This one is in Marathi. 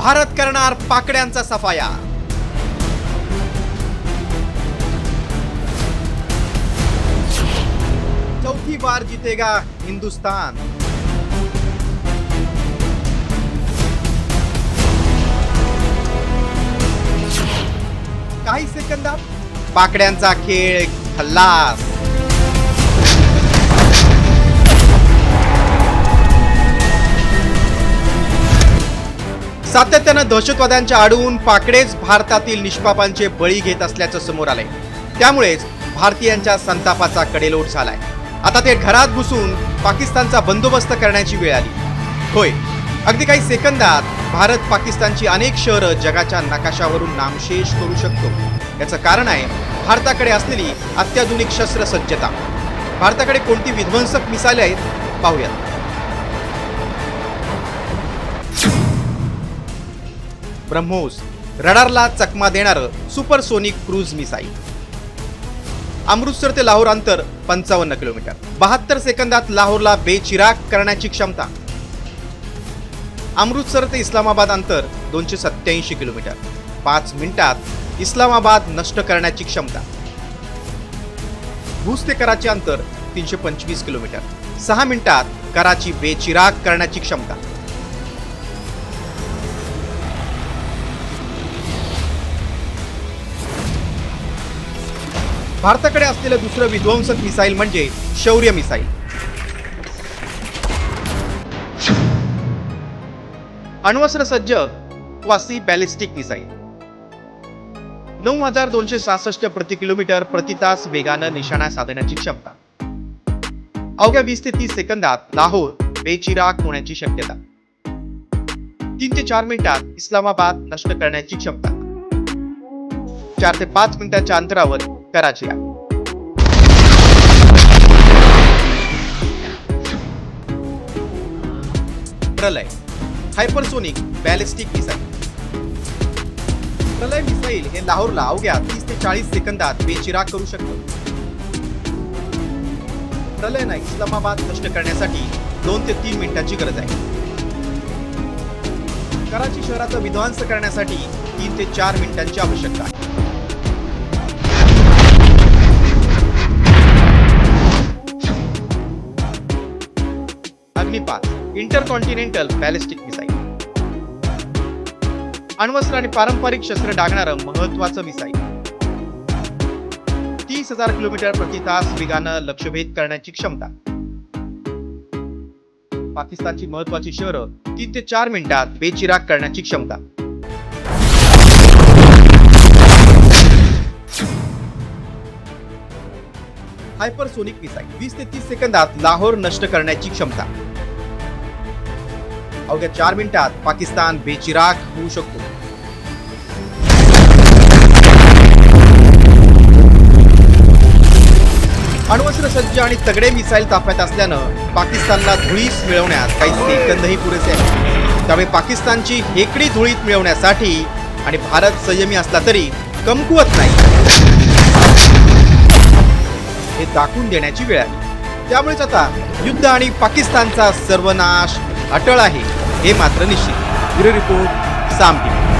भारत करणार पाकड्यांचा सफाया। चौथी बार जीतेगा हिंदुस्तान। काही सेकंदात पाकड्यांचा खेळ खल्लास। सातत्यानं दहशतवाद्यांच्या आडून पाकडेच भारतातील निष्पापांचे बळी घेत असल्याचं समोर आलंय। त्यामुळेच भारतीयांच्या संतापाचा कडेलोट झालाय। आता ते घरात घुसून पाकिस्तानचा बंदोबस्त करण्याची वेळ आली। होय, अगदी काही सेकंदात भारत पाकिस्तानची अनेक शहरं जगाच्या नकाशावरून नामशेष करू शकतो। याचं कारण आहे भारताकडे असलेली अत्याधुनिक शस्त्रसज्जता। भारताकडे कोणती विध्वंसक मिसाइले आहेत पाहूयात। ब्रह्मोस, रडारला चकमा देणारं सुपरसोनिक क्रूज मिसाईल। अमृतसर ते लाहोर अंतर 55 किलोमीटर। 72 सेकंदात लाहोरला बेचिराग करण्याची क्षमता। अमृतसर ते इस्लामाबाद अंतर 287 किलोमीटर। 5 मिनिटात इस्लामाबाद नष्ट करण्याची क्षमता। भूज ते कराची अंतर 325 किलोमीटर। 6 मिनिटात कराची बेचिराग करण्याची क्षमता। भारताकडे असलेलं दुसरं विध्वंसक मिसाईल म्हणजे शौर्य मिसाईल। अण्वस्त्र सज्ज क्वासी बॅलिस्टिक मिसाईल। 9266 प्रति किलोमीटर प्रति तास वेगानं निशाणा साधण्याची क्षमता। अवघ्या 20 ते 30 सेकंदात लाहोर बेचिराग होण्याची शक्यता। 3 ते 4 मिनिटात इस्लामाबाद नष्ट करण्याची क्षमता। 4 ते 5 मिनिटांच्या अंतरावर कराची। प्रलय, हायपरसोनिक बॅलिस्टिक मिसाईल। प्रलय मिसाईल हे लाहोरला अवघ्या 30 ते 40 सेकंदात बेचिराग करू शकतं। प्रलयनं इस्लामाबाद नष्ट करण्यासाठी 2 ते 3 मिनिटांची गरज आहे। कराची शहराचा विध्वंस करण्यासाठी 3 ते 4 मिनिटांची आवश्यकता आहे। अग्निपात, इंटरकॉन्टिनेंटल बॅलिस्टिक मिसाईल। अण्वस्त्र आणि पारंपरिक शस्त्र डागणारं महत्वाचं मिसाईल। 30,000 किलोमीटर प्रति तास वेगानं लक्ष्यभेद करण्याची क्षमता। पाकिस्तानची महत्वाची शहरं 3 ते 4 मिनिटात बेचिराग करण्याची क्षमता। हायपरसोनिक मिसाईल 20 ते 30 सेकंदात लाहोर नष्ट करण्याची क्षमता। अवघ्या 4 मिनिटात पाकिस्तान बेचिराग होऊ शकतो। अण्वस्त्र सज्ज आणि तगडे मिसाईल ताफ्यात असल्यानं पाकिस्तानला धुळीस मिळवण्यात काही सेकंदही पुरेसे आहेत। त्यामुळे पाकिस्तानची हेकडी धुळीत मिळवण्यासाठी आणि भारत संयमी असला तरी कमकुवत नाही हे दाखवून देण्याची वेळ आली। त्यामुळेच आता युद्ध आणि पाकिस्तानचा सर्वनाश अटळ आहे हे मात्र निश्चित। ब्युरो रिपोर्ट, साम टीव्ही।